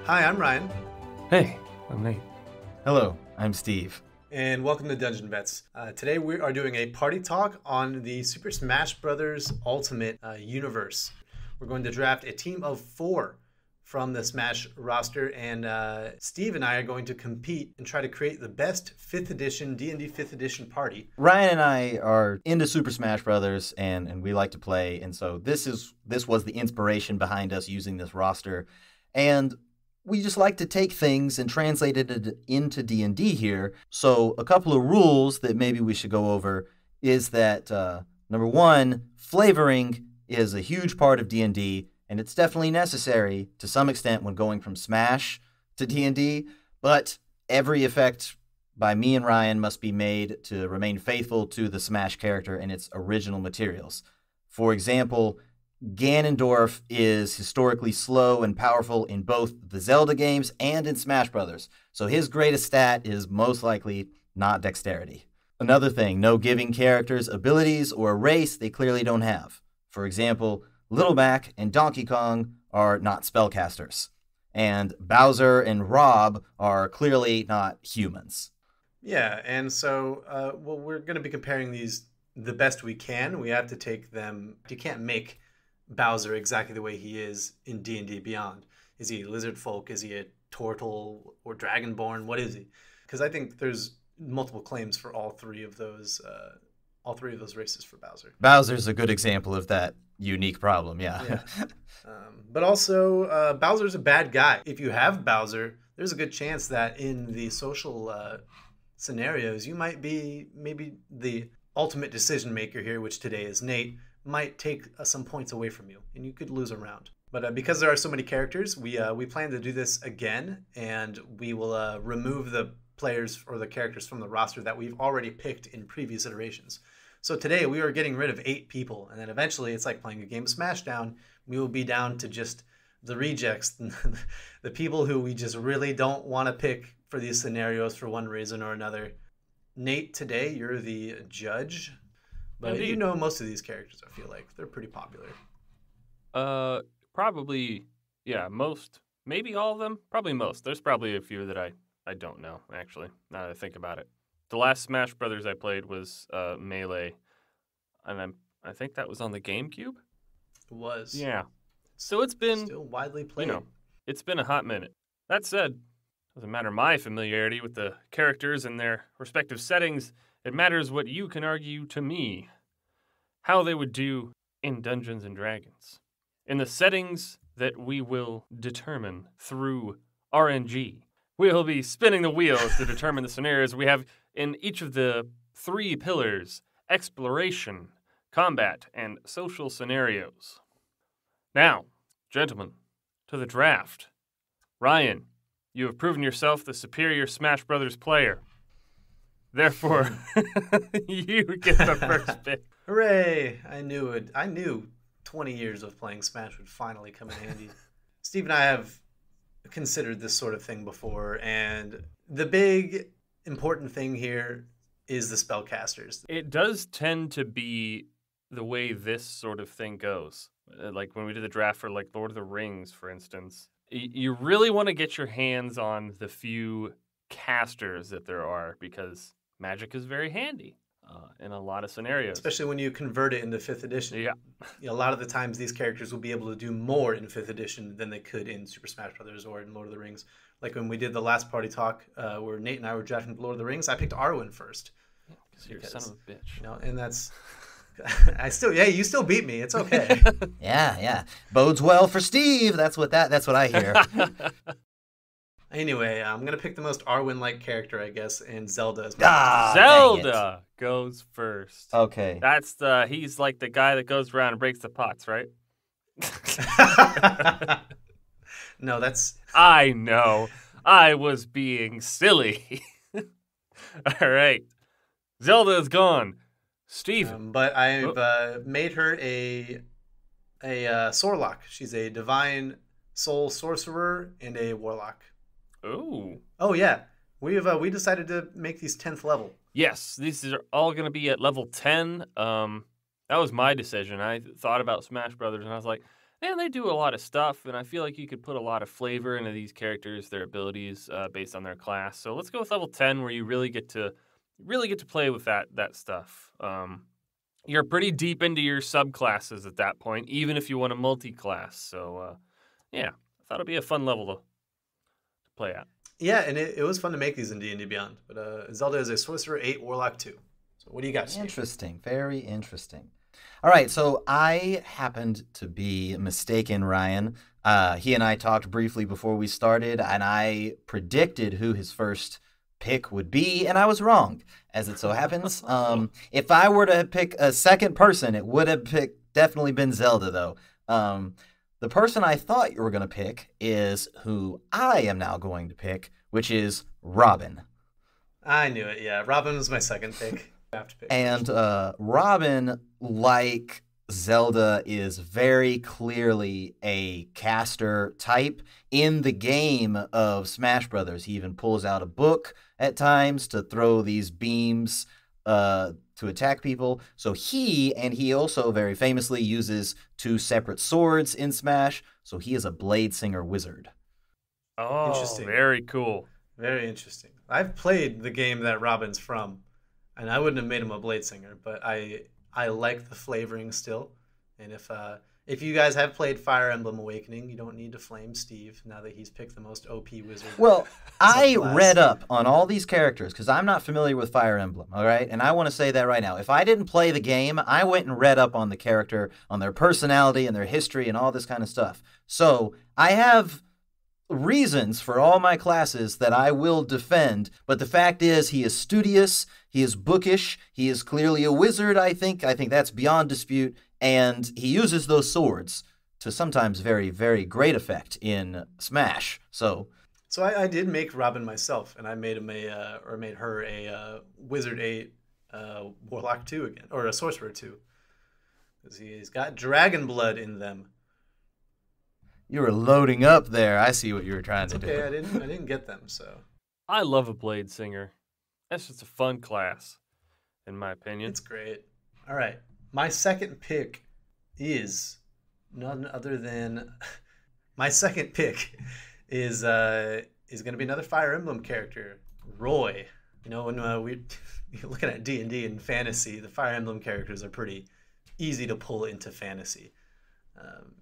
Hi, I'm Ryan. Hey, I'm Nate. Hello, I'm Steve. And welcome to Dungeon Vets. Today we are doing a party talk on the Super Smash Bros. Ultimate universe. We're going to draft a team of 4 from the Smash roster, and Steve and I are going to compete and try to create the best 5th edition D&D 5th edition party. Ryan and I are into Super Smash Brothers, and we like to play, and so this was the inspiration behind us using this roster, and we just like to take things and translate it into D&D here. So a couple of rules that maybe we should go over is that, number 1, flavoring is a huge part of D&D, and it's definitely necessary to some extent when going from Smash to D&D, but every effect by me and Ryan must be made to remain faithful to the Smash character and its original materials. For example, Ganondorf is historically slow and powerful in both the Zelda games and in Smash Brothers, so his greatest stat is most likely not dexterity. Another thing, no giving characters abilities or a race they clearly don't have. For example, Little Mac and Donkey Kong are not spellcasters, and Bowser and Rob are clearly not humans. Yeah, and so we're going to be comparing these the best we can. We have to take them. You can't make Bowser exactly the way he is in D&D Beyond. Is he lizard folk? Is he a turtle or dragonborn? What is he? Because I think there's multiple claims for all three of those races for Bowser. Bowser's a good example of that unique problem, yeah. But also, Bowser's a bad guy. If you have Bowser, there's a good chance that in the social scenarios, you might be maybe the ultimate decision maker here, which today is Nate, might take some points away from you, and you could lose a round. But because there are so many characters, we plan to do this again, and we will remove the players or the characters from the roster that we've already picked in previous iterations. So today we are getting rid of 8 people, and then eventually it's like playing a game of Smashdown. We will be down to just the rejects, the people who we just really don't want to pick for these scenarios for one reason or another. Nate, today you're the judge, but Indeed. you know most of these characters. I feel like they're pretty popular. Probably, yeah, most, maybe all of them, probably most. There's probably a few that I don't know, actually, now that I think about it. The last Smash Brothers I played was Melee, and I think that was on the GameCube? It was. Yeah. So it's been, Still widely played. It's been a hot minute. That said, doesn't matter my familiarity with the characters and their respective settings. It matters what you can argue to me how they would do in Dungeons & Dragons. In the settings that we will determine through RNG. We'll be spinning the wheels to determine the scenarios we have in each of the 3 pillars: exploration, combat, and social scenarios. Now, gentlemen, to the draft. Ryan, you have proven yourself the superior Smash Brothers player. Therefore, you get the first pick. Hooray! I knew it. I knew 20 years of playing Smash would finally come in handy. Steve and I have considered this sort of thing before, and the big important thing here is the spellcasters. It does tend to be the way this sort of thing goes. Like when we did the draft for like Lord of the Rings, for instance, you really want to get your hands on the few casters that there are because magic is very handy in a lot of scenarios. Especially when you convert it into 5th edition. Yeah. A lot of the times these characters will be able to do more in 5th edition than they could in Super Smash Bros. Or in Lord of the Rings. Like when we did the last party talk where Nate and I were drafting Lord of the Rings, I picked Arwen first. Because you're a son of a bitch. And that's... you still beat me. It's okay. Yeah. Bodes well for Steve. That's what I hear. Anyway, I'm going to pick the most Arwen-like character, I guess, and Zelda is Zelda goes first. Okay. He's like the guy that goes around and breaks the pots, right? No, that's... I know. I was being silly. All right. Zelda is gone. Steven. But I've made her a Sorlock. She's a divine soul sorcerer and a warlock. Oh yeah, we decided to make these 10th level. Yes, these are all going to be at level 10. That was my decision. I thought about Smash Brothers and I was like, And they do a lot of stuff, and I feel like you could put a lot of flavor into these characters, their abilities based on their class. So let's go with level 10, where you really get to play with that stuff. You're pretty deep into your subclasses at that point, even if you want a multi-class. So yeah, I thought it'd be a fun level to play at. Yeah, and it was fun to make these in D&D Beyond. But Zelda is a Sorcerer 8, Warlock 2. So what do you got, Steve? Interesting. Very interesting. All right, so I happened to be mistaken, Ryan. He and I talked briefly before we started, and I predicted who his first pick would be, and I was wrong, as it so happens. If I were to pick a second person, it would have definitely been Zelda, though. The person I thought you were going to pick is who I am now going to pick, which is Robin. I knew it, yeah. Robin was my second pick. And Robin, like Zelda, is very clearly a caster type. In the game of Smash Brothers, he even pulls out a book at times to throw these beams to attack people. So he also very famously uses 2 separate swords in Smash. So he is a blade singer wizard. Oh, interesting. Very cool. Very interesting. I've played the game that Robin's from, and I wouldn't have made him a blade singer, but I like the flavoring still. And if you guys have played Fire Emblem Awakening, you don't need to flame Steve now that he's picked the most OP wizard. Well, I read up on all these characters because I'm not familiar with Fire Emblem, all right? And I want to say that right now. If I didn't play the game, I went and read up on the character, on their personality and their history and all this kind of stuff. So I have reasons for all my classes that I will defend, but the fact is he is studious, he is bookish, he is clearly a wizard, I think that's beyond dispute, and he uses those swords to sometimes very, very great effect in Smash. So I did make Robin myself, and I made him made her a Wizard 8 Warlock 2 again, or a Sorcerer 2, because he's got dragon blood in them. You were loading up there. I see what you were trying to do. Okay, I didn't get them, so. I love a blade singer. That's just a fun class, in my opinion. It's great. All right. My second pick is none other than is going to be another Fire Emblem character, Roy. You know, when we're looking at D&D and fantasy, the Fire Emblem characters are pretty easy to pull into fantasy.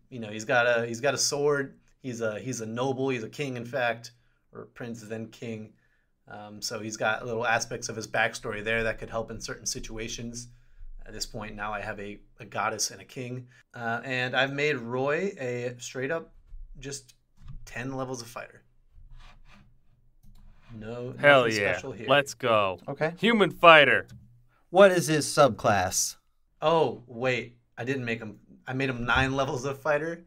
You know, he's got a sword. He's a noble. He's a king, in fact, or prince then king. So he's got little aspects of his backstory there that could help in certain situations. At this point, now I have a goddess and a king, and I've made Roy a straight up just 10 levels of fighter. No, hell yeah! Special here. Let's go. Okay. Human fighter. What is his subclass? Oh wait, I didn't make him. I made him 9 levels of fighter.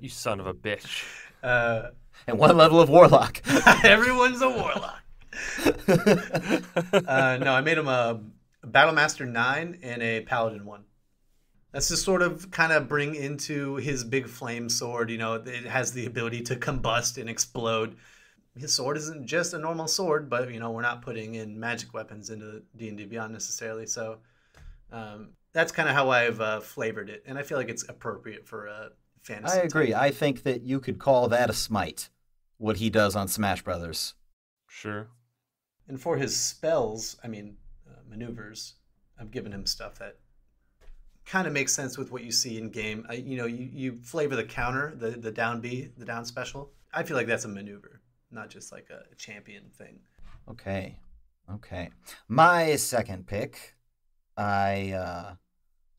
You son of a bitch. And 1 level of warlock. Everyone's a warlock. No, I made him a Battlemaster 9 and a Paladin 1. That's to sort of kind of bring into his big flame sword. You know, it has the ability to combust and explode. His sword isn't just a normal sword, but, you know, we're not putting in magic weapons into D&D Beyond necessarily. So that's kind of how I've flavored it. And I feel like it's appropriate for fantasy. I agree. I think that you could call that a smite, what he does on Smash Brothers. Sure. And for his spells, maneuvers, I've given him stuff that kind of makes sense with what you see in game. You flavor the counter, the down B, the down special. I feel like that's a maneuver, not just like a champion thing. Okay. My second pick, I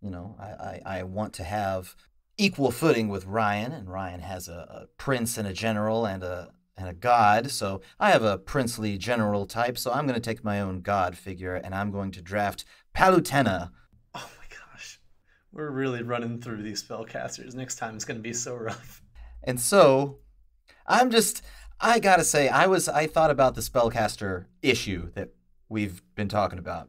want to have equal footing with Ryan, and Ryan has a prince and a general and a god, so I have a princely general type, so I'm going to take my own god figure, and I'm going to draft Palutena. Oh my gosh. We're really running through these spellcasters. Next time it's going to be so rough. And so, I gotta say, I thought about the spellcaster issue that we've been talking about,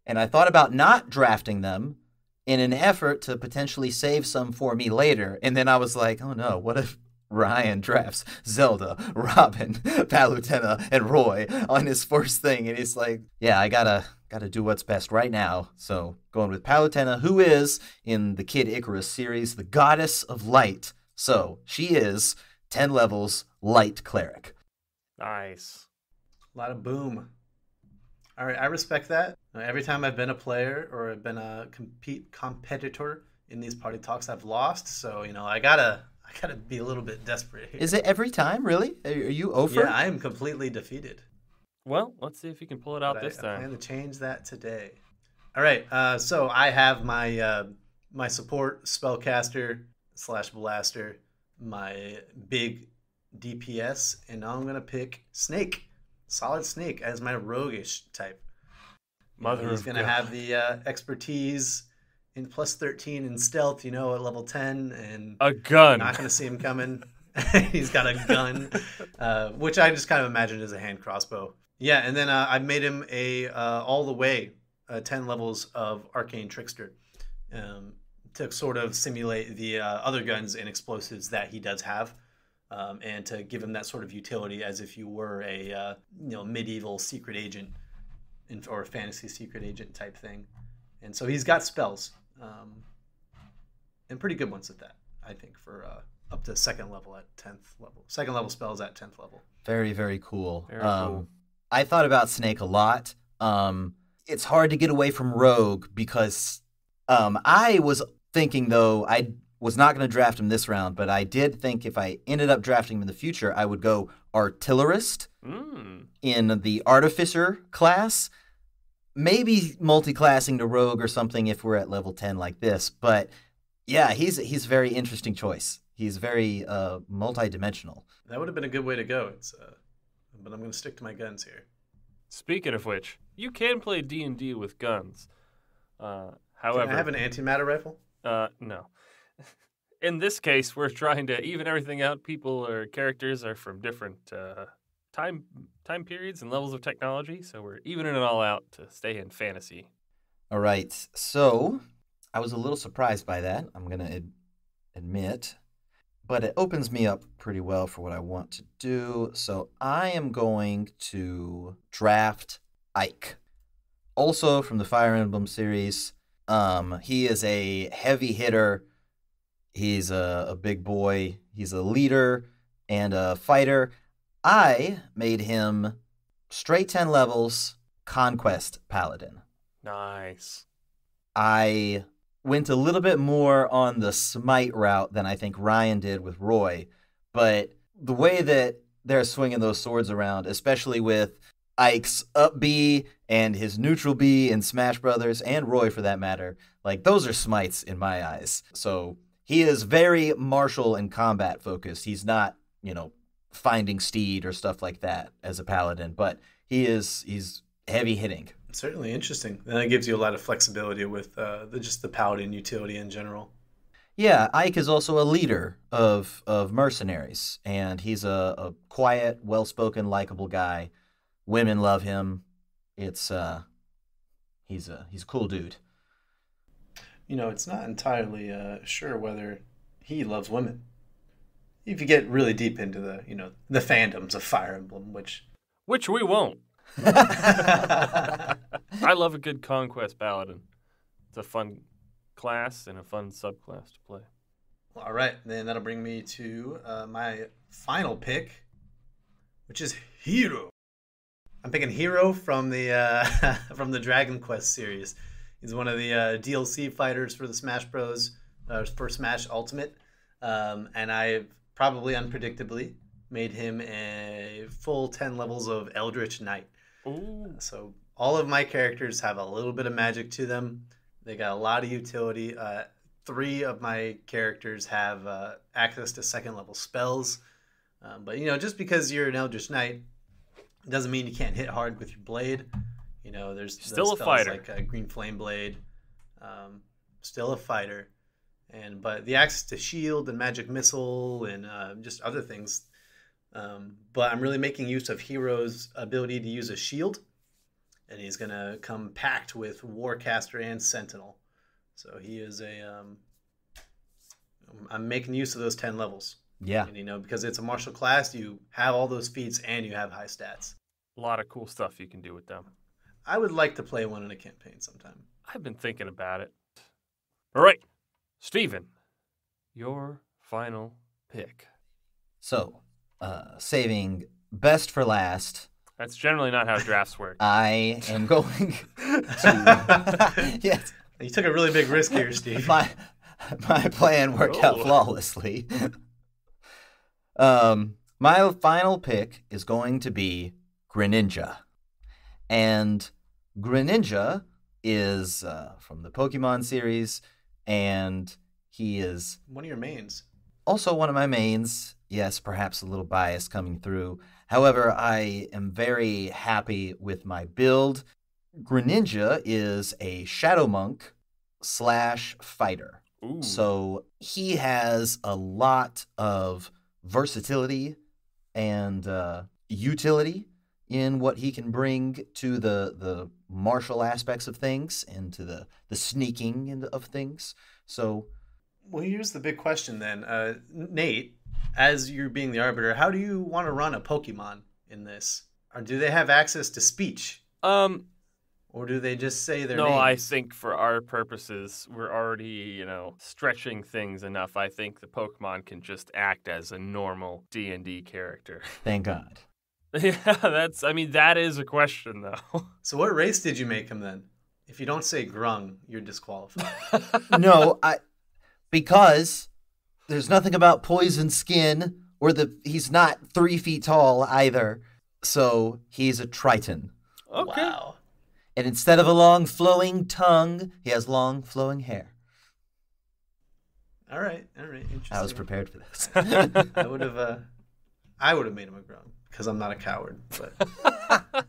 and I thought about not drafting them in an effort to potentially save some for me later, and then I was like, oh no, what if Ryan drafts Zelda, Robin, Palutena, and Roy on his first thing, and he's like, yeah, I gotta do what's best right now. So going with Palutena, who is, in the Kid Icarus series, the goddess of light. So she is 10 levels light cleric. Nice. A lot of boom. All right, I respect that. Every time I've been a player or I've been a competitor in these party talks, I've lost. So I gotta be a little bit desperate here. Is it every time, really? Are you over? Yeah, I am completely defeated. Well, let's see if you can pull it out this I time. plan to change that today. All right, so I have my my support spellcaster / blaster, my big DPS, and now I'm gonna pick Snake, Solid Snake, as my roguish type. He's gonna have the expertise in +13 in stealth, at level 10, and a gun. Not gonna see him coming. He's got a gun, which I just kind of imagine as a hand crossbow. Yeah, and then I made him a all the way 10 levels of Arcane Trickster to sort of simulate the other guns and explosives that he does have, and to give him that sort of utility as if you were a medieval secret agent or fantasy secret agent type thing. And so he's got spells, and pretty good ones at that, I think, for up to second level at 10th level. Second level spells at 10th level. Very, very cool. Very cool. I thought about Snake a lot. It's hard to get away from Rogue because I was thinking, though, I was not going to draft him this round, but I did think if I ended up drafting him in the future, I would go Artillerist in the Artificer class. Maybe multi-classing to Rogue or something if we're at level 10 like this. But yeah, he's a very interesting choice. He's very multi-dimensional. That would have been a good way to go. But I'm going to stick to my guns here. Speaking of which, you can play D&D with guns. However, can I have an antimatter rifle? No. In this case, we're trying to even everything out. People or characters are from different time periods and levels of technology, so we're evening it all out to stay in fantasy. All right, so I was a little surprised by that, I'm going to admit, but it opens me up pretty well for what I want to do. So I am going to draft Ike, also from the Fire Emblem series. He is a heavy hitter. He's a big boy. He's a leader and a fighter. I made him straight 10 levels, Conquest Paladin. Nice. I went a little bit more on the smite route than I think Ryan did with Roy, but the way that they're swinging those swords around, especially with Ike's up B and his neutral B in Smash Brothers, and Roy for that matter, like those are smites in my eyes. So he is very martial and combat focused. He's not, finding steed or stuff like that as a paladin, but he's heavy hitting. Certainly interesting. And that gives you a lot of flexibility with just the paladin utility in general. Yeah, Ike is also a leader of mercenaries, and he's a quiet, well-spoken, likable guy. Women love him. He's a cool dude. It's not entirely sure whether he loves women. If you get really deep into the fandoms of Fire Emblem, which we won't. I love a good Conquest Paladin. It's a fun class and a fun subclass to play. All right, then that'll bring me to my final pick, which is Hero. I'm picking Hero from the from the Dragon Quest series. He's one of the DLC fighters for the Smash Bros. For Smash Ultimate, and I've probably unpredictably made him a full 10 levels of Eldritch Knight. Ooh. So all of my characters have a little bit of magic to them. They got a lot of utility. 3 of my characters have access to second level spells. But just because you're an Eldritch Knight doesn't mean you can't hit hard with your blade. There's still a spells fighter, like a Green Flame Blade. Still a fighter. But the access to shield and magic missile and just other things. But I'm really making use of Hero's ability to use a shield, and he's gonna come packed with Warcaster and Sentinel. So he is I'm making use of those 10 levels. Yeah. And, because it's a martial class, you have all those feats and you have high stats. A lot of cool stuff you can do with them. I would like to play one in a campaign sometime. I've been thinking about it. All right, Steven, your final pick? So, saving best for last, That's generally not how drafts work. I am going to. Yes, You took a really big risk here, Steve. my plan worked out Oh. flawlessly. My final pick is going to be Greninja. And Greninja is from the Pokemon series, and he is One of your mains. also one of my mains. Yes, perhaps a little bias coming through. However, I am very happy with my build. Greninja is a Shadow Monk / fighter. Ooh. So he has a lot of versatility and utility in what he can bring to the martial aspects of things and to the sneaking of things. So, Well, here's the big question then. Nate, as you being the arbiter, how do you want to run a Pokemon in this? Or do they have access to speech? Or do they just say their No, names? I think for our purposes, we're already, stretching things enough. I think the Pokemon can just act as a normal D&D character. thank God. Yeah, that is a question, though. So what race did you make him then? If you don't say grung, you're disqualified. No, because there's nothing about poison skin or he's not 3 feet tall either. So he's a Triton. Okay. Wow. And instead of a long flowing tongue, he has long flowing hair. All right. Interesting. I was prepared for this. I would have made him a grung because I'm not a coward. But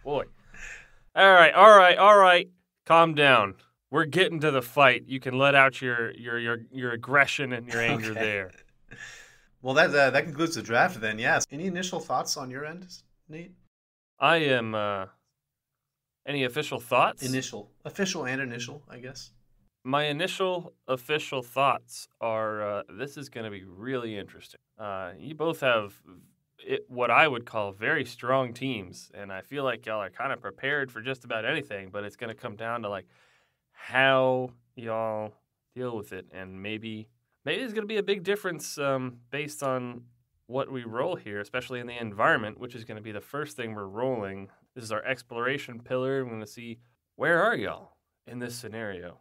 Boy. All right. Calm down. We're getting to the fight. You can let out your aggression and your anger Okay. there. Well, that concludes the draft then. Yes. Any initial thoughts on your end, Nate? I am. Any official thoughts? Official and initial, I guess. My initial official thoughts are this is going to be really interesting. You both have what I would call very strong teams, and I feel like y'all are kind of prepared for just about anything, but it's going to come down to like how y'all deal with it, and maybe there's going to be a big difference based on what we roll here, especially in the environment, which is going to be the first thing we're rolling. This is our exploration pillar. We're going to see where are y'all in this scenario.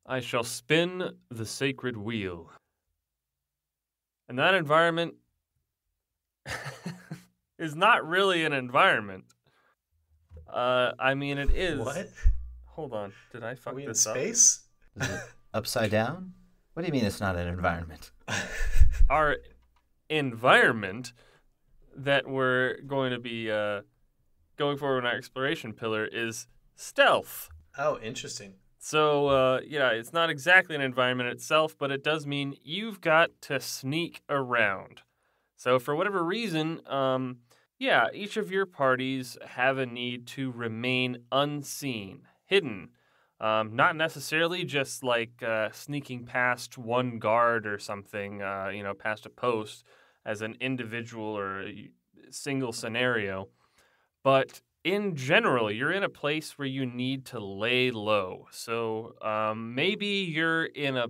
I shall spin the sacred wheel. And that environment is not really an environment. It is. What? Hold on. Did I fuck Are we in this up? space? Is it upside down? What do you mean it's not an environment? Our environment that we're going to be going forward in our exploration pillar is stealth. Oh, interesting. So, it's not exactly an environment itself, but it does mean you've got to sneak around. So, for whatever reason, each of your parties have a need to remain unseen, hidden. Not necessarily just like sneaking past one guard or something, past a post as an individual or a single scenario. But in general, you're in a place where you need to lay low. So maybe you're in a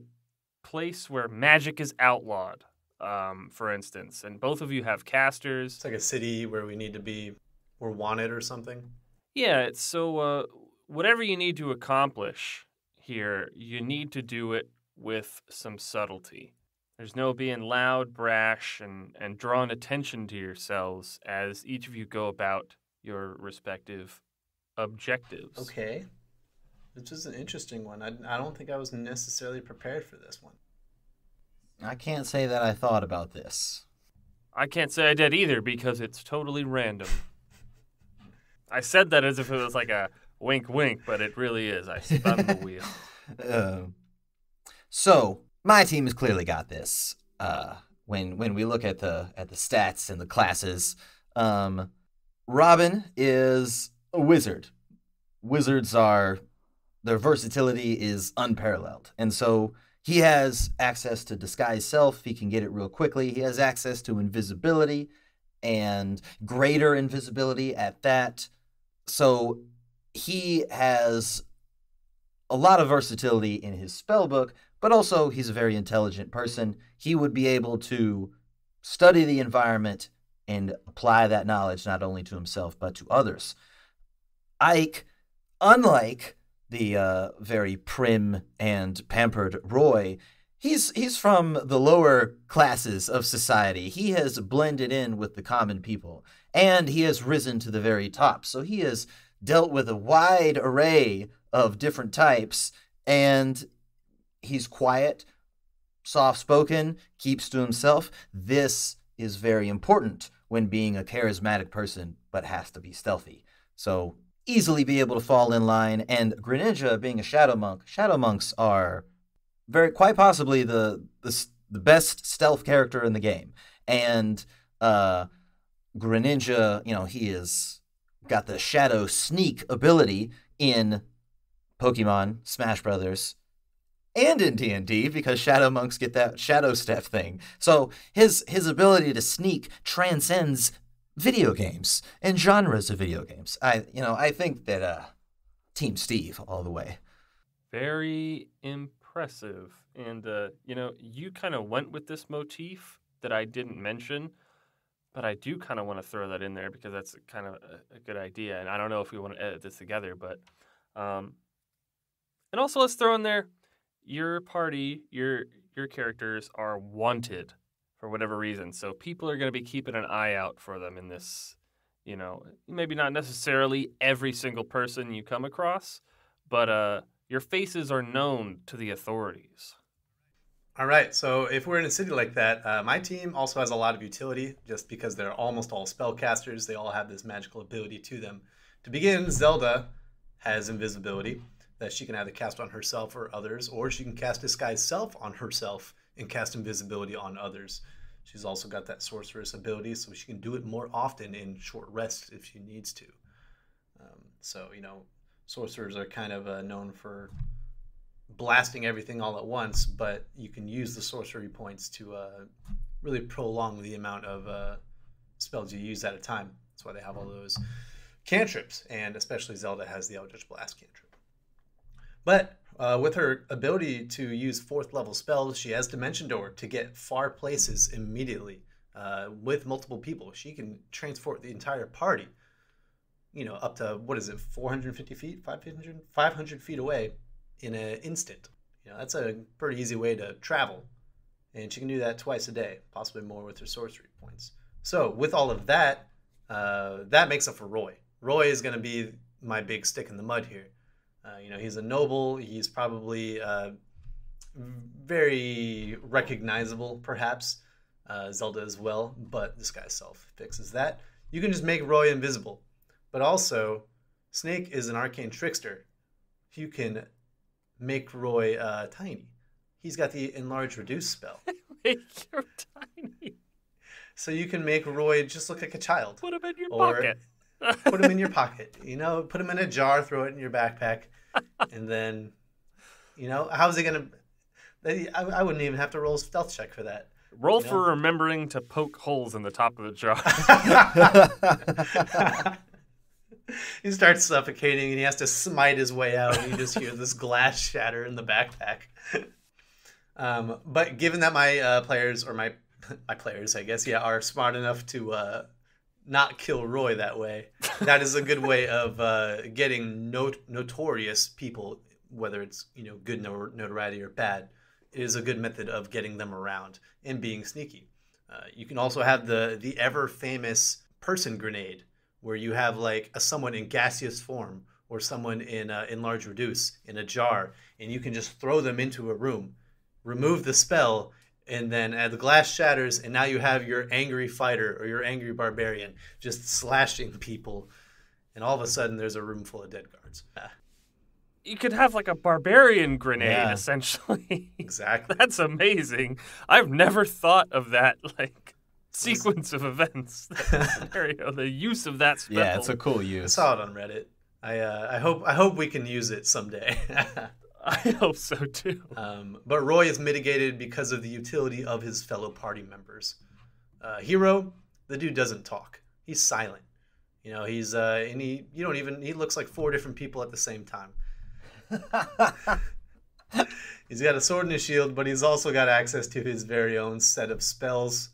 place where magic is outlawed, for instance, and both of you have casters. It's like a city where we're wanted or something. Yeah, so whatever you need to accomplish here, you need to do it with some subtlety. There's no being loud, brash, and drawing attention to yourselves as each of you go about your respective objectives. Okay. This is an interesting one. I don't think I was necessarily prepared for this one. I can't say that I thought about this. I can't say I did either because it's totally random. I said that as if it was like a wink wink, but it really is. I spun the wheel. So my team has clearly got this. When we look at the stats and the classes, Robin is a wizard. Wizards their versatility is unparalleled, and so he has access to disguise self. He can get it real quickly. He has access to invisibility and greater invisibility at that. So he has a lot of versatility in his spell book, but also he's a very intelligent person. He would be able to study the environment and apply that knowledge not only to himself but to others. Ike, unlike the very prim and pampered Roy, he's from the lower classes of society. He has blended in with the common people, and he has risen to the very top. So he has dealt with a wide array of different types, and he's quiet, soft-spoken, keeps to himself. This is very important when being a charismatic person, but has to be stealthy. So easily be able to fall in line. And Greninja being a shadow monks are quite possibly the best stealth character in the game. And Greninja, he is got the shadow sneak ability in Pokemon Smash Brothers and in D&D, because shadow monks get that shadow step thing. So his ability to sneak transcends video games and genres of video games. I think that Team Steve all the way. Very impressive. And you kind of went with this motif that I didn't mention, but I do kind of want to throw that in there because that's kind of a good idea. And I don't know if we want to edit this together, but and also let's throw in there your party, your characters are wanted for whatever reason. So people are going to be keeping an eye out for them in this, maybe not necessarily every single person you come across, but your faces are known to the authorities. All right, so if we're in a city like that, my team also has a lot of utility just because they're almost all spellcasters. They all have this magical ability to them. To begin, Zelda has invisibility that she can either cast on herself or others, or she can cast Disguise Self on herself and cast invisibility on others. She's also got that sorceress ability, so she can do it more often in short rests if she needs to. Sorcerers are kind of known for blasting everything all at once, but you can use the sorcery points to really prolong the amount of spells you use at a time. That's why they have all those cantrips, and especially Zelda has the Eldritch Blast cantrip. But with her ability to use 4th level spells, she has Dimension Door to get far places immediately with multiple people. She can transport the entire party, up to, 450 feet, 500 feet away in an instant. That's a pretty easy way to travel. And she can do that twice a day, possibly more with her sorcery points. So with all of that, that makes up for Roy. Roy is going to be my big stick in the mud here. He's a noble. He's probably very recognizable, perhaps. Zelda as well, but Disguise Self fixes that. You can just make Roy invisible. But also, Snake is an arcane trickster. You can make Roy tiny. He's got the Enlarge Reduce spell. Make him tiny. So you can make Roy just look like a child. Put him in your pocket. Put him in your pocket. Put him in a jar, throw it in your backpack, and then, how's he going to... I wouldn't even have to roll a stealth check for that. Roll for remembering to poke holes in the top of the jar. He starts suffocating, and he has to smite his way out, and you just hear this glass shatter in the backpack. But given that my players, or my players, I guess, are smart enough to not kill Roy that way, that is a good way of getting notorious people, whether it's good notoriety or bad. It is a good method of getting them around and being sneaky. You can also have the ever famous person grenade, where you have like someone in gaseous form or someone in Enlarge Reduce in a jar, and you can just throw them into a room, remove the spell, and then the glass shatters, and now you have your angry fighter or your angry barbarian just slashing people, and all of a sudden there's a room full of dead guards. You could have like a barbarian grenade, essentially. Exactly. That's amazing. I've never thought of that, sequence of events, that scenario, the use of that spell. Yeah, it's a cool I use. saw it on Reddit. I hope we can use it someday. I hope so too. But Roy is mitigated because of the utility of his fellow party members. Hero, the dude doesn't talk. He's silent. He looks like 4 different people at the same time. He's got a sword and a shield, but he's also got access to his very own set of spells.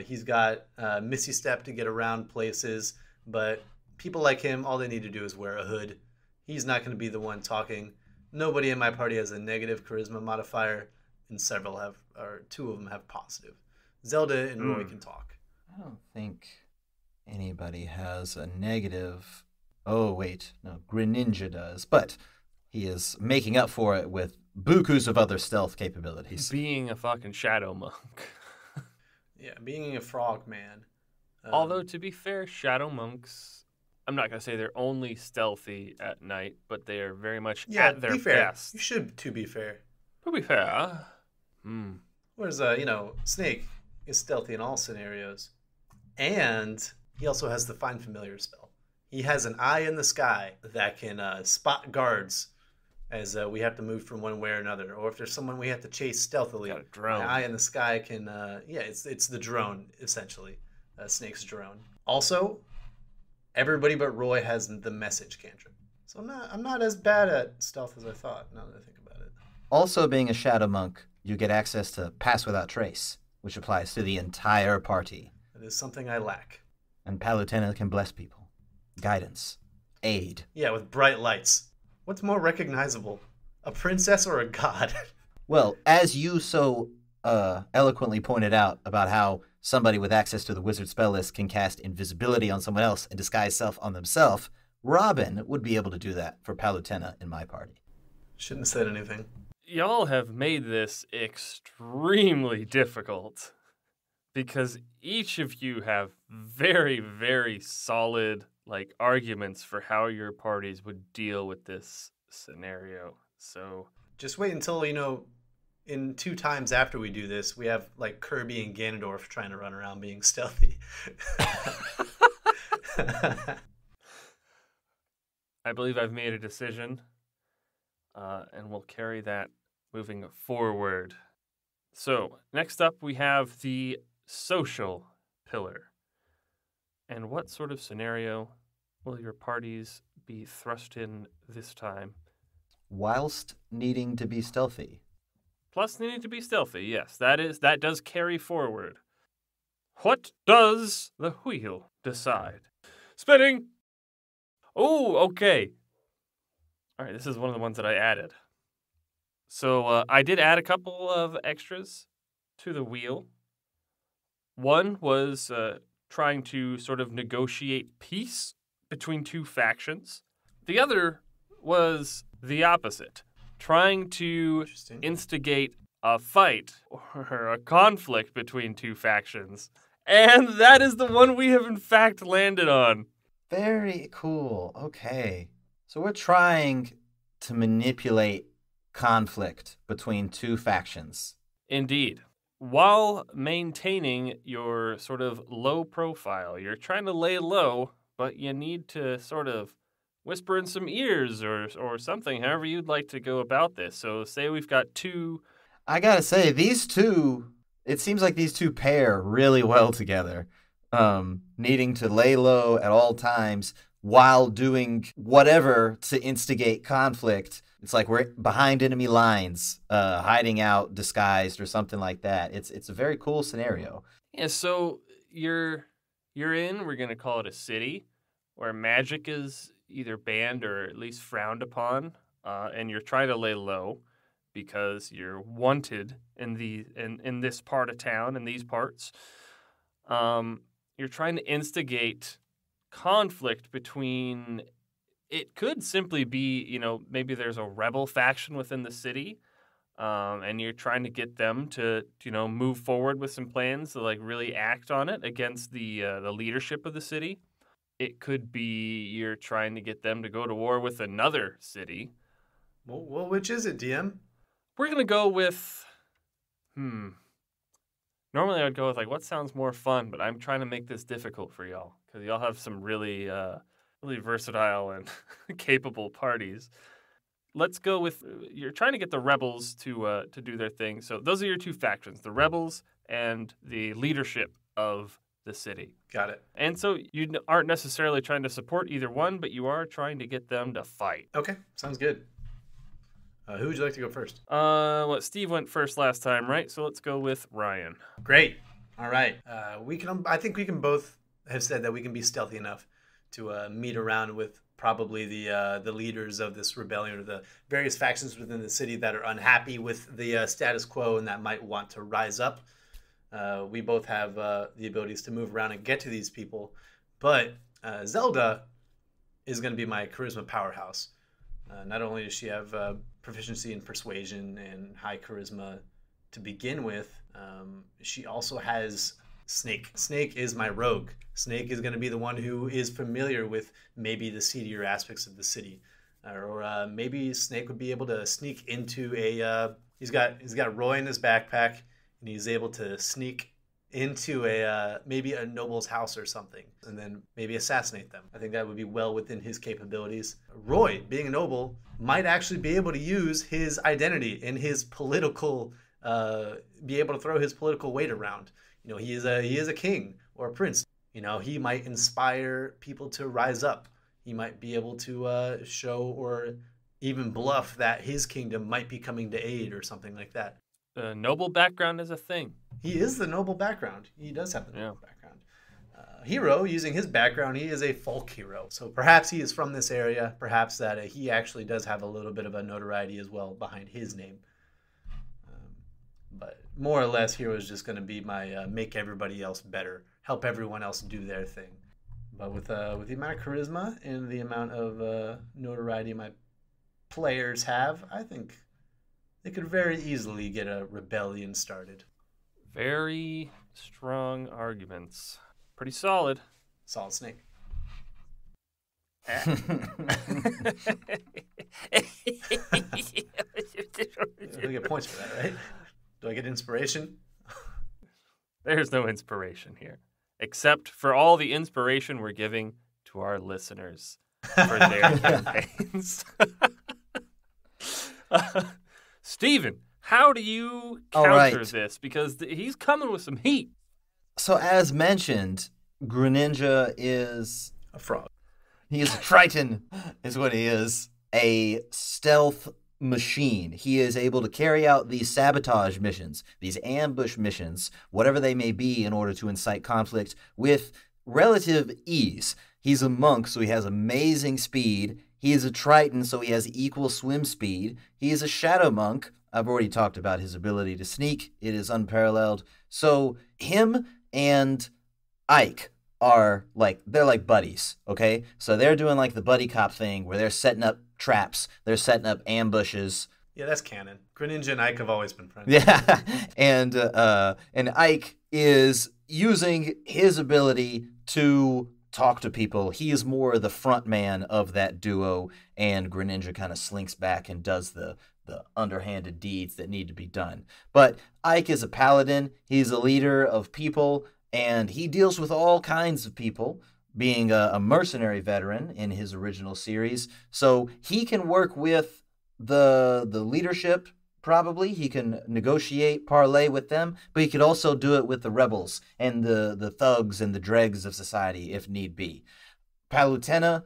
He's got Misty Step to get around places, but people like him, all they need to do is wear a hood. He's not going to be the one talking. Nobody in my party has a negative charisma modifier, and two of them have positive. Zelda and Roy can talk. I don't think anybody has a negative. Oh, wait. No, Greninja does. But he is making up for it with bukus of other stealth capabilities. Being a fucking shadow monk. Yeah, being a frog man. Although, to be fair, shadow monks, I'm not going to say they're only stealthy at night, but they are very much at their best. You should, to be fair. To be fair. Whereas, Snake is stealthy in all scenarios. And he also has the Find Familiar spell. He has an eye in the sky that can spot guards as we have to move from one way or another. Or if there's someone we have to chase stealthily, got a drone. my eye in the sky can... it's the drone, essentially. Snake's drone. Also, everybody but Roy has the message cantrip. So I'm not as bad at stealth as I thought, now that I think about it. Also, being a shadow monk, you get access to Pass Without Trace, which applies to the entire party. That is something I lack. And Palutena can bless people. Guidance. Aid. Yeah, with bright lights. What's more recognizable? A princess or a god? Well, as you so eloquently pointed out about how somebody with access to the wizard spell list can cast invisibility on someone else and disguise self on themselves, Robin would be able to do that for Palutena in my party. Shouldn't have said anything. Y'all have made this extremely difficult because each of you have very, very solid arguments for how your parties would deal with this scenario. So just wait until, in 2 times after we do this, we have Kirby and Ganondorf trying to run around being stealthy. I believe I've made a decision, and we'll carry that moving forward. So next up, we have the social pillar. And what sort of scenario will your parties be thrust in this time? Whilst needing to be stealthy. Plus needing to be stealthy, yes. That does carry forward. What does the wheel decide? Spinning! Oh, okay. All right, this is one of the ones that I added. So I did add a couple of extras to the wheel. One was trying to sort of negotiate peace between 2 factions. The other was the opposite, trying to instigate a fight or a conflict between 2 factions. And that is the one we have in fact landed on. Very cool. Okay. So we're trying to manipulate conflict between 2 factions. Indeed. While maintaining your sort of low profile. You're trying to lay low, but you need to sort of whisper in some ears or something, however you'd like to go about this. So say we've got 2... I gotta say, these 2, it seems like these 2 pair really well together. Needing to lay low at all times while doing whatever to instigate conflict. It's like we're behind enemy lines, hiding out, disguised, or something like that. It's a very cool scenario. Yeah, so you're in, we're going to call it a city, where magic is either banned or at least frowned upon, and you're trying to lay low because you're wanted in this part of town, in these parts. You're trying to instigate conflict between... It could simply be, maybe there's a rebel faction within the city, and you're trying to get them to, move forward with some plans to really act on it against the leadership of the city. It could be you're trying to get them to go to war with another city. Well, which is it, DM? We're gonna go with, Normally I would go with what sounds more fun, but I'm trying to make this difficult for y'all because y'all have some really versatile and capable parties. Let's go with, you're trying to get the rebels to do their thing. So those are your 2 factions, the rebels and the leadership of the city. Got it. And so you aren't necessarily trying to support either one, but you are trying to get them to fight. Okay, sounds good. Who would you like to go first? Steve went first last time, right? So let's go with Ryan. Great. All right. I think we can both have said that we can be stealthy enough to meet around with probably the leaders of this rebellion or the various factions within the city that are unhappy with the status quo and that might want to rise up. We both have the abilities to move around and get to these people, but Zelda is going to be my charisma powerhouse. Not only does she have proficiency in persuasion and high charisma to begin with, she also has Snake. Snake is my rogue. Snake is going to be the one who is familiar with maybe the seedier aspects of the city, or maybe Snake would be able to sneak into a. He's got Roy in his backpack, and he's able to sneak into maybe a noble's house or something, and then maybe assassinate them. I think that would be well within his capabilities. Roy, being a noble, might actually be able to use his identity and his political, be able to throw his political weight around. You know, he is a king or a prince. You know, he might inspire people to rise up. He might be able to show or even bluff that his kingdom might be coming to aid or something like that. Noble background is a thing. He is the noble background. He does have the noble background. Hero, using his background, he is a folk hero. So perhaps he is from this area. Perhaps that he actually does have a little bit of a notoriety as well behind his name. But more or less, Hero is just going to be my make everybody else better, help everyone else do their thing. But with the amount of charisma and the amount of notoriety my players have, I think they could very easily get a rebellion started. Very strong arguments. Pretty solid. Solid Snake. I get points for that, right? Do I get inspiration? There's no inspiration here, except for all the inspiration we're giving to our listeners for their campaigns. Steven, how do you counter this? Because he's coming with some heat. So as mentioned, Greninja is a frog. He is a Triton, is what he is. A stealth machine. He is able to carry out these sabotage missions, these ambush missions, whatever they may be, in order to incite conflict with relative ease. He's a monk, so he has amazing speed. He is a Triton, so he has equal swim speed. He is a Shadow Monk. I've already talked about his ability to sneak. It is unparalleled. So him and Ike are they're like buddies, okay? So they're doing like the buddy cop thing where they're setting up traps, they're setting up ambushes. Yeah, that's canon. Greninja and Ike have always been friends. Yeah, and Ike is using his ability to talk to people. He is more the front man of that duo, and Greninja kind of slinks back and does the underhanded deeds that need to be done. But Ike is a paladin. He's a leader of people, and he deals with all kinds of people, being a mercenary veteran in his original series. So he can work with the leadership, probably. He can negotiate, parlay with them, but he could also do it with the rebels and the thugs and the dregs of society if need be. Palutena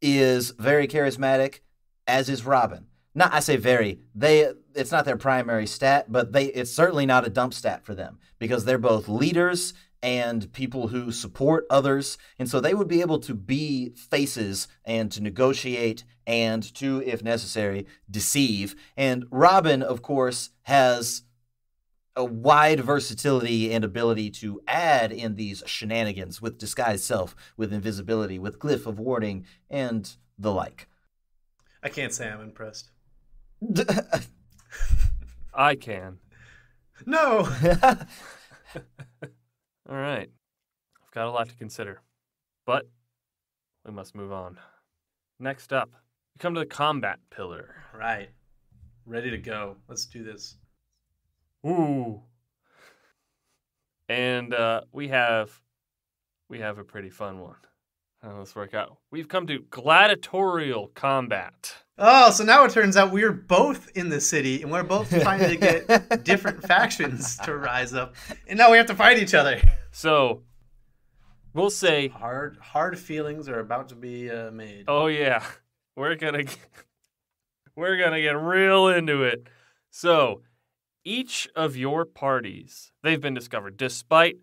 is very charismatic, as is Robin. Not, I say very. It's not their primary stat, but it's certainly not a dump stat for them because they're both leaders and people who support others, and so they would be able to be faces and to negotiate and to, if necessary, deceive. And Robin, of course, has a wide versatility and ability to add in these shenanigans with disguised self, with invisibility, with glyph of warding, and the like. I can't say I'm impressed. I can. No! All right. I've got a lot to consider, but we must move on. Next up, we come to the combat pillar. Right. Ready to go. Let's do this. Ooh. And we have a pretty fun one. Let's work out. We've come to gladiatorial combat. Oh, so now it turns out we're both in the city, and we're both trying to get different factions to rise up, and now we have to fight each other. So, we'll say... Hard feelings are about to be made. Oh, yeah. We're gonna We're going to get real into it. So, each of your parties, they've been discovered. Despite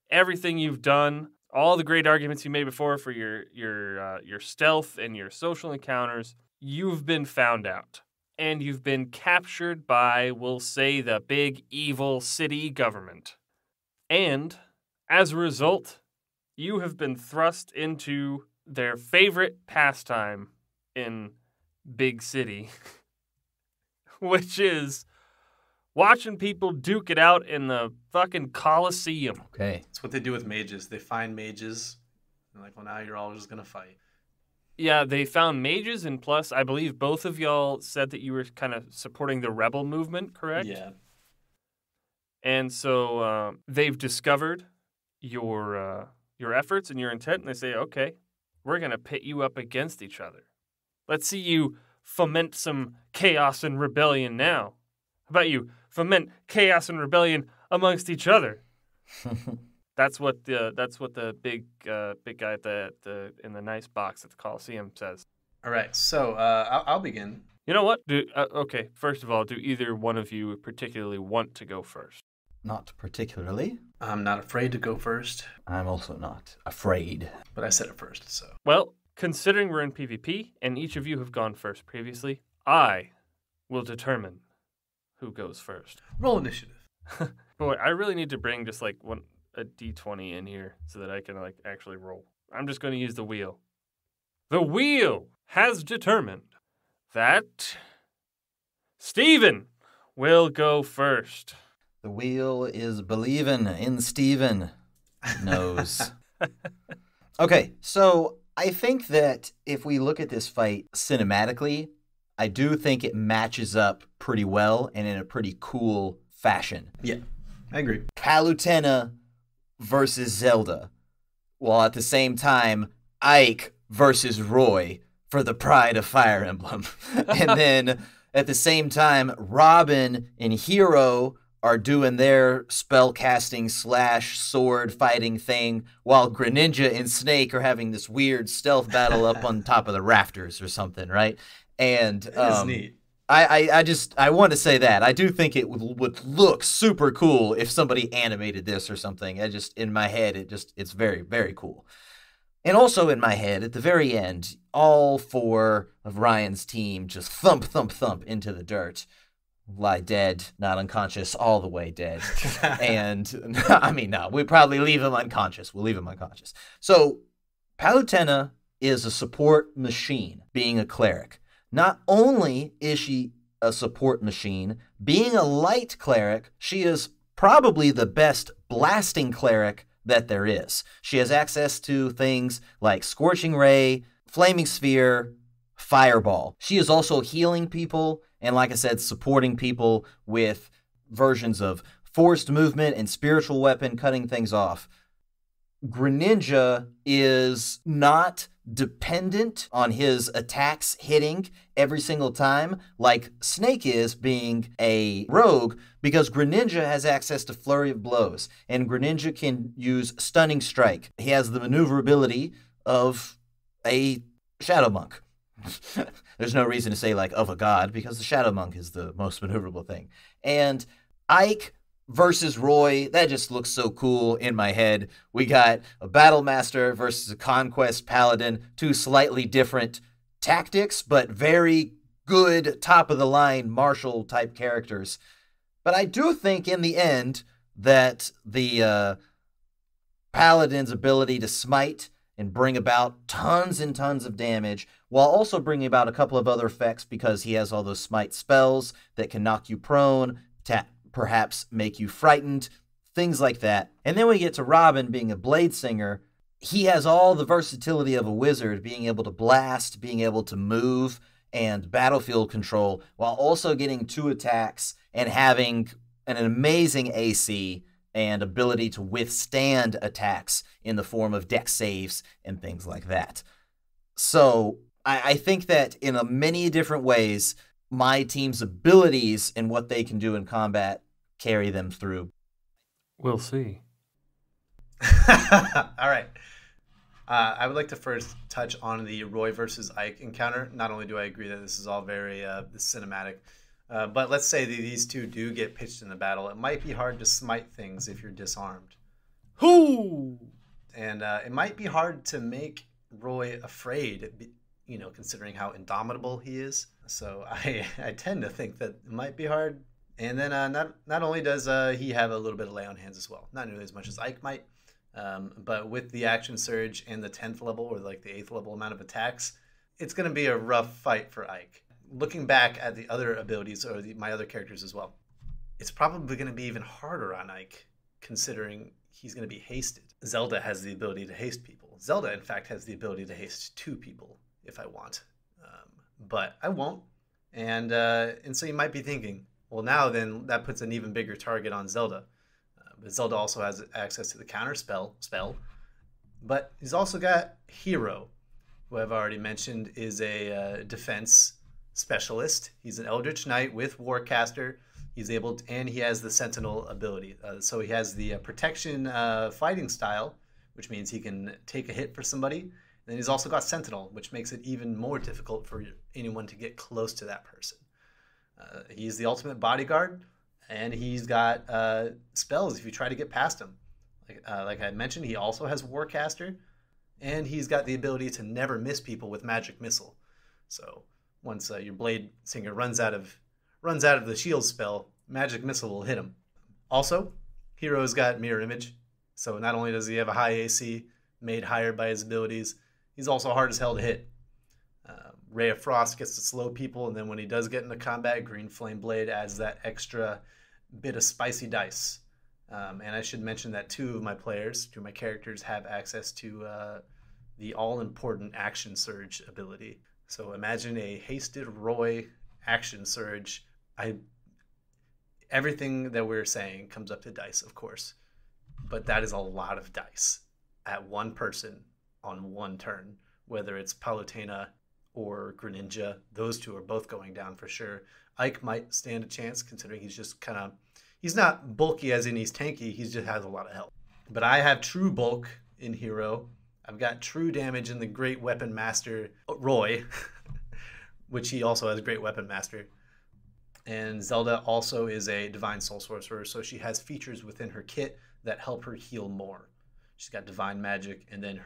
everything you've done, all the great arguments you made before for your stealth and your social encounters, you've been found out. And you've been captured by, we'll say, the big evil city government. And as a result, you have been thrust into their favorite pastime in Big City, which is watching people duke it out in the fucking Coliseum. Okay. That's what they do with mages. They find mages. They're like, well, now you're all just going to fight. Yeah, they found mages, and plus, I believe both of y'all said that you were kind of supporting the rebel movement, correct? Yeah. And so they've discovered your efforts and your intent, and they say, okay, we're going to pit you up against each other. Let's see you foment some chaos and rebellion now. How about you foment chaos and rebellion amongst each other? That's what the big guy at the in the nice box at the Coliseum says. All right, so I'll begin. You know what? Okay, first of all, do either one of you particularly want to go first? Not particularly. I'm not afraid to go first, I'm also not afraid. but I said it first, so. Well, considering we're in PvP and each of you have gone first previously, I will determine who goes first. Roll initiative. Boy, I really need to bring just like a D20 in here so that I can like actually roll. I'm just going to use the wheel. The wheel has determined that Steven will go first. The wheel is believing in Steven. Knows. Okay, so I think that if we look at this fight cinematically, I do think it matches up pretty well and in a pretty cool fashion. Yeah, I agree. Palutena versus Zelda, while at the same time, Ike versus Roy for the pride of Fire Emblem. And then at the same time, Robin and Hero are doing their spell casting / sword fighting thing, while Greninja and Snake are having this weird stealth battle up on top of the rafters or something, right? And That is neat. I want to say that I do think it would look super cool if somebody animated this or something. In my head, it's very, very cool. And also in my head, at the very end, all four of Ryan's team just thump, thump, thump into the dirt. Lie dead, not unconscious, all the way dead. And, I mean, no, we'd probably leave him unconscious. We'll leave him unconscious. So, Palutena is a support machine, being a cleric. Not only is she a support machine, being a light cleric, she is probably the best blasting cleric that there is. She has access to things like Scorching Ray, Flaming Sphere, Fireball. She is also healing people and, like I said, supporting people with versions of forced movement and spiritual weapon, cutting things off. Greninja is not dependent on his attacks hitting every single time like Snake is, being a rogue, because Greninja has access to Flurry of Blows, and Greninja can use Stunning Strike. He has the maneuverability of a Shadow Monk. There's no reason to say like of a god, because the Shadow Monk is the most maneuverable thing. And Ike versus Roy, that just looks so cool in my head. We got a Battle Master versus a Conquest Paladin, two slightly different tactics, but very good top-of-the-line martial type characters. But I do think in the end that the Paladin's ability to smite and bring about tons and tons of damage, while also bringing about a couple of other effects, because he has all those smite spells that can knock you prone, perhaps make you frightened, things like that. And then we get to Robin being a blade singer. He has all the versatility of a wizard, being able to blast, being able to move, and battlefield control, while also getting 2 attacks and having an amazing AC and ability to withstand attacks in the form of dex saves and things like that. So I think that in many different ways, my team's abilities and what they can do in combat carry them through. We'll see. All right. I would like to first touch on the Roy versus Ike encounter. Not only do I agree that this is all very cinematic, but let's say that these two do get pitched in the battle. It might be hard to smite things if you're disarmed. Whoo! And it might be hard to make Roy afraid, considering how indomitable he is. So I tend to think that it might be hard. And then not only does he have a little bit of lay on hands as well, not nearly as much as Ike might, but with the action surge and the 10th level or like the 8th level amount of attacks, it's going to be a rough fight for Ike. Looking back at the other abilities or my other characters as well, it's probably going to be even harder on Ike, considering he's going to be hasted. Zelda has the ability to haste people. Zelda, in fact, has the ability to haste 2 people if I want, but I won't. And so you might be thinking, well, now then that puts an even bigger target on Zelda. But Zelda also has access to the counter spell. But he's also got Hero, who I've already mentioned is a defense specialist. He's an Eldritch Knight with Warcaster. He's able to, and he has the Sentinel ability. So he has the protection fighting style, which means he can take a hit for somebody. And then he's also got Sentinel, which makes it even more difficult for anyone to get close to that person. He's the ultimate bodyguard, and he's got spells if you try to get past him. Like I mentioned, he also has Warcaster, and he's got the ability to never miss people with Magic Missile. So once your Blade Singer runs out of the shield spell, Magic Missile will hit him. Also, Hero's got Mirror Image, so not only does he have a high AC made higher by his abilities, he's also hard as hell to hit. Ray of Frost gets to slow people, and then when he does get into combat, Green Flame Blade adds that extra bit of spicy dice. And I should mention that two of my characters have access to the all-important Action Surge ability. So imagine a hasted Roy Action Surge. Everything that we're saying comes up to dice, of course, but that is a lot of dice at one person on one turn, whether it's Palutena or Greninja. Those two are both going down for sure. Ike might stand a chance, considering he's just he's not bulky as in he's tanky, he just has a lot of health. But I have true bulk in Hero. I've got true damage in the Great Weapon Master, Roy, which he also has Great Weapon Master. And Zelda also is a Divine Soul Sorcerer, so she has features within her kit that help her heal more. She's got Divine Magic, and then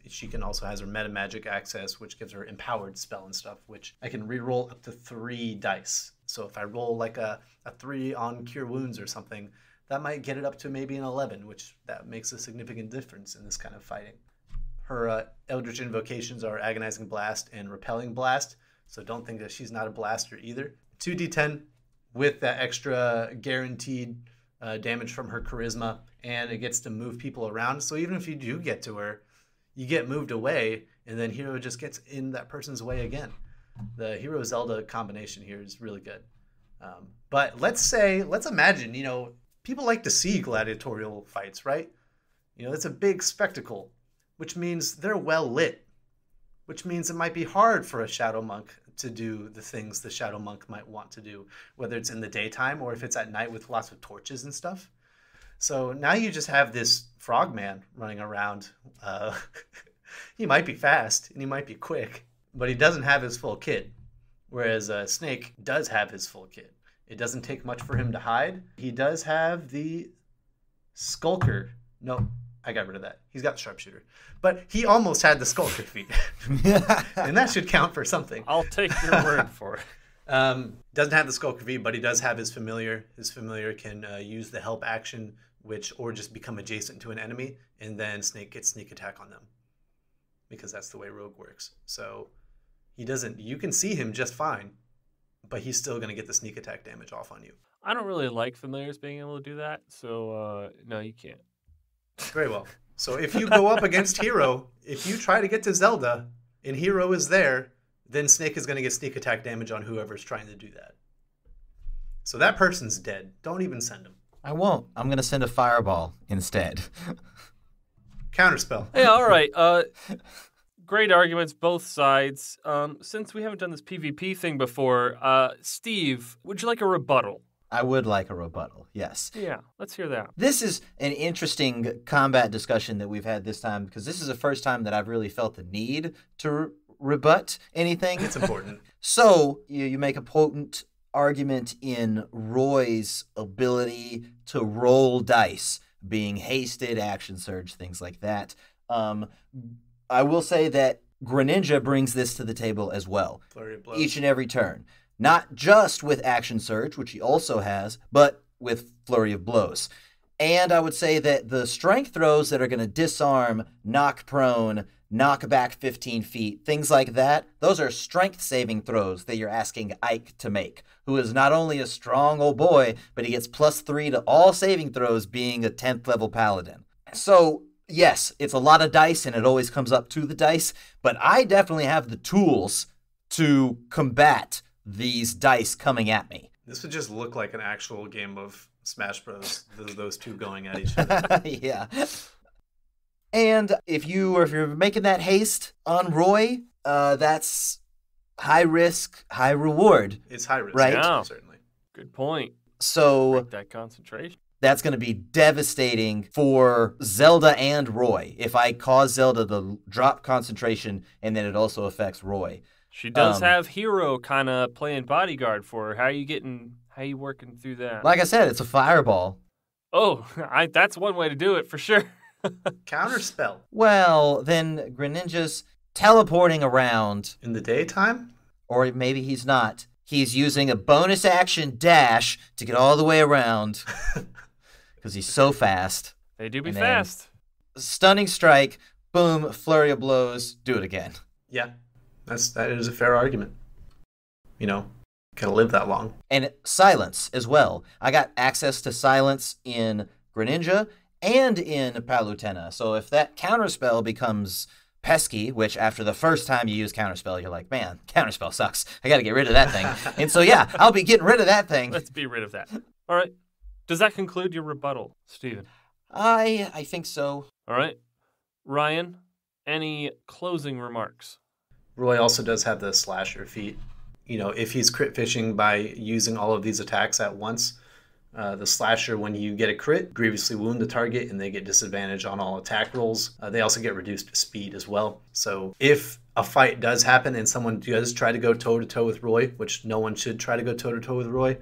she can also has her Meta Magic access, which gives her Empowered spell and stuff, which I can reroll up to 3 dice. So if I roll like a 3 on Cure Wounds or something, that might get it up to maybe an 11, which that makes a significant difference in this kind of fighting. Her Eldritch Invocations are Agonizing Blast and Repelling Blast, so don't think that she's not a blaster either. 2d10 with that extra guaranteed damage from her charisma, and it gets to move people around. So even if you do get to her, you get moved away, and then Hero just gets in that person's way again. The Hero Zelda combination here is really good. But let's imagine, people like to see gladiatorial fights, right? It's a big spectacle, which means they're well lit, which means it might be hard for a Shadow Monk to do the things the Shadow Monk might want to do, whether it's in the daytime or if it's at night with lots of torches and stuff. So now you just have this frogman running around. He might be fast and he might be quick, but he doesn't have his full kit, whereas Snake does have his full kit. It doesn't take much for him to hide. He does have the Skulker. No, I got rid of that. He's got the Sharpshooter. But he almost had the Skulker feat. And that should count for something. I'll take your word for it. Doesn't have the Skulker feat, but he does have his Familiar. His Familiar can use the help action, or just become adjacent to an enemy, and then Snake gets sneak attack on them. Because that's the way Rogue works. So you can see him just fine, but he's still going to get the sneak attack damage off on you. I don't really like Familiars being able to do that, so no, you can't. Very well. So if you go up against Hero, if you try to get to Zelda and Hero is there, then Snake is going to get sneak attack damage on whoever's trying to do that. So that person's dead. Don't even send him. I won't. I'm going to send a fireball instead. Counterspell. Hey, all right. Great arguments, both sides. Since we haven't done this PvP thing before, Steve, would you like a rebuttal? I would like a rebuttal, yes. Yeah, let's hear that. This is an interesting combat discussion that we've had this time because this is the first time that I've really felt the need to rebut anything. It's important. So you make a potent argument in Roy's ability to roll dice, being hasted, action surge, things like that. I will say that Greninja brings this to the table as well. Flurry of blows. Each and every turn. Not just with action surge, which he also has, but with flurry of blows. And I would say that the strength throws that are going to disarm, knock prone, knock back 15 feet, things like that, those are strength saving throws that you're asking Ike to make, who is not only a strong old boy, but he gets +3 to all saving throws being a 10th level paladin. So, yes, it's a lot of dice and it always comes up to the dice, but I definitely have the tools to combat these dice coming at me. This would just look like an actual game of Smash Bros. Those two going at each other. Yeah. And if you're making that haste on Roy, that's high risk, high reward. It's high risk, Right? Yeah. certainly. Good point. So Break that concentration. that's going to be devastating for Zelda and Roy. If I cause Zelda to drop concentration and then it also affects Roy. She does have Hero kind of playing bodyguard for her. How you working through that? Like I said, it's a fireball. Oh, that's one way to do it for sure. Counter spell. Well, then Greninja's teleporting around, In the daytime? or maybe he's not. He's using a bonus action dash to get all the way around because he's so fast. They do be And then- fast. Stunning strike, boom, flurry of blows, do it again. Yeah. That is a fair argument. Gotta live that long. And silence as well. I got access to silence in Greninja and in Palutena. So if that counterspell becomes pesky, which after the first time you use counterspell, you're like, man, counterspell sucks. I got to get rid of that thing. And so, yeah, I'll be getting rid of that thing. Let's be rid of that. All right. Does that conclude your rebuttal, Steven? I think so. All right. Ryan, any closing remarks? Roy also does have the slasher feat. If he's crit fishing by using all of these attacks at once, the slasher, when you get a crit, grievously wound the target and they get disadvantage on all attack rolls. They also get reduced speed as well. So if a fight does happen and someone does try to go toe-to-toe with Roy, which no one should try to go toe-to-toe with Roy,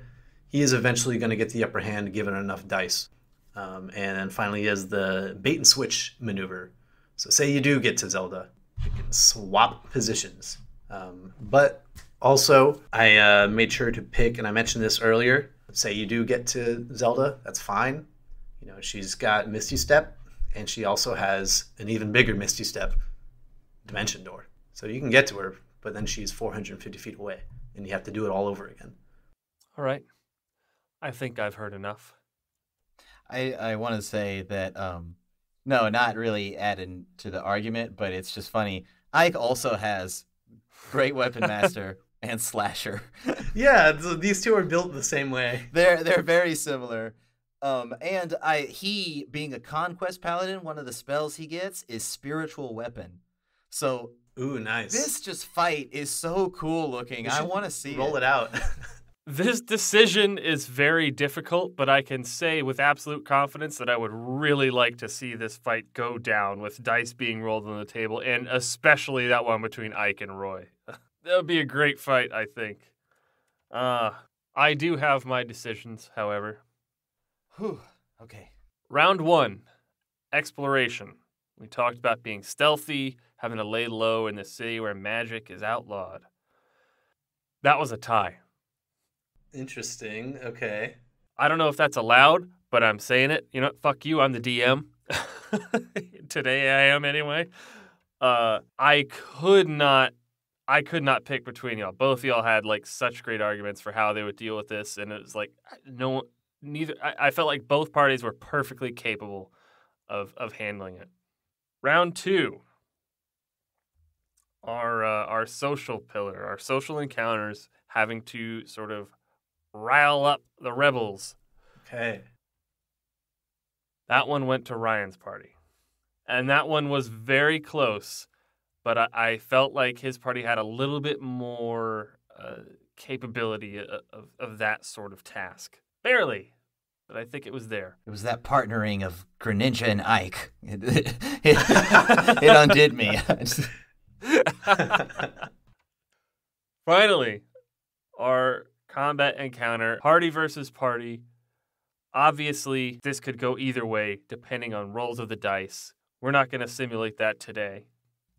he is eventually going to get the upper hand given enough dice. And then finally he has the bait and switch maneuver. So say you do get to Zelda, you can swap positions. But also, I made sure to pick, and I mentioned this earlier, say you do get to Zelda, that's fine. She's got Misty Step, and she also has an even bigger Misty Step, Dimension Door. So you can get to her, but then she's 450 feet away, and you have to do it all over again. All right. I think I've heard enough. I want to say that, no, not really adding to the argument, but it's just funny. Ike also has Great Weapon Master and Slasher. Yeah, these two are built the same way. They're very similar. And he, being a Conquest Paladin, one of the spells he gets is Spiritual Weapon. So Ooh, nice. this fight is so cool looking. I want to see roll it out. This decision is very difficult, but I can say with absolute confidence that I would really like to see this fight go down with dice being rolled on the table, and especially that one between Ike and Roy. That would be a great fight, I think. I do have my decisions, however. Whew. Okay. Round 1, exploration. We talked about being stealthy, having to lay low in the city where magic is outlawed. That was a tie. Interesting. Okay. I don't know if that's allowed, but I'm saying it. Fuck you, I'm the DM. Today I am anyway. I could not pick between y'all. Both of y'all had such great arguments for how they would deal with this, and it was neither. I felt like both parties were perfectly capable of handling it. Round 2. Our social pillar, our social encounters, having to sort of rile up the rebels. Okay. That one went to Ryan's party. And that one was very close, but I felt like his party had a little bit more capability of that sort of task. Barely. But I think it was there. It was that partnering of Greninja and Ike. It undid me. Finally, our combat encounter, party versus party. Obviously, this could go either way depending on rolls of the dice. We're not going to simulate that today.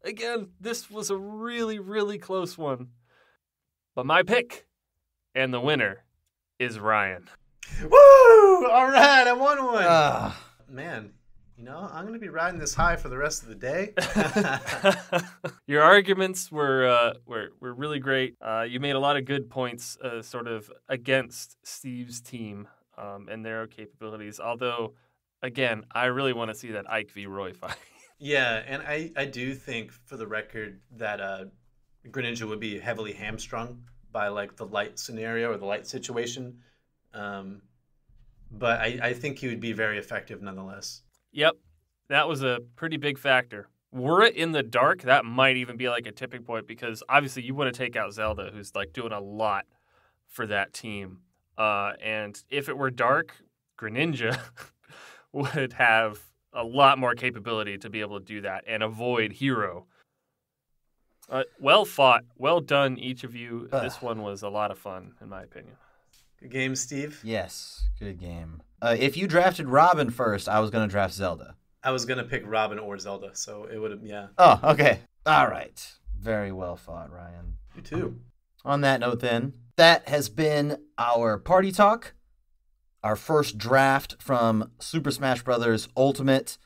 Again, this was a really, really close one. But my pick and the winner is Ryan. Woo! All right, I won one. Man, I'm going to be riding this high for the rest of the day. Your arguments were really great. You made a lot of good points sort of against Steve's team and their capabilities. Although, again, I really want to see that Ike v. Roy fight. Yeah, and I do think, for the record, that Greninja would be heavily hamstrung by like the light scenario or the light situation. But I think he would be very effective nonetheless. Yep, that was a pretty big factor. Were it in the dark, that might even be like a tipping point because obviously you want to take out Zelda, who's like doing a lot for that team. And if it were dark, Greninja would have a lot more capability to be able to do that and avoid Hero. Well fought. Well done, each of you. This one was a lot of fun, in my opinion. Good game, Steve. Yes, good game. If you drafted Robin first, I was going to draft Zelda. I was going to pick Robin or Zelda, so it would have, yeah. Oh, okay. All right. Very well fought, Ryan. You too. On that note, then, that has been our party talk. Our first draft from Super Smash Bros. Ultimate.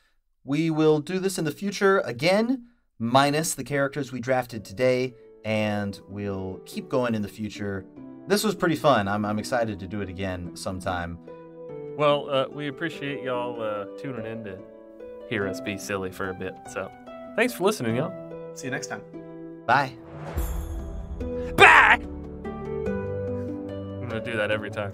We will do this in the future again, minus the characters we drafted today, and we'll keep going in the future. This was pretty fun. I'm excited to do it again sometime. Well, we appreciate y'all tuning in to hear us be silly for a bit. So, thanks for listening, y'all. See you next time. Bye. Bye! I'm going to do that every time.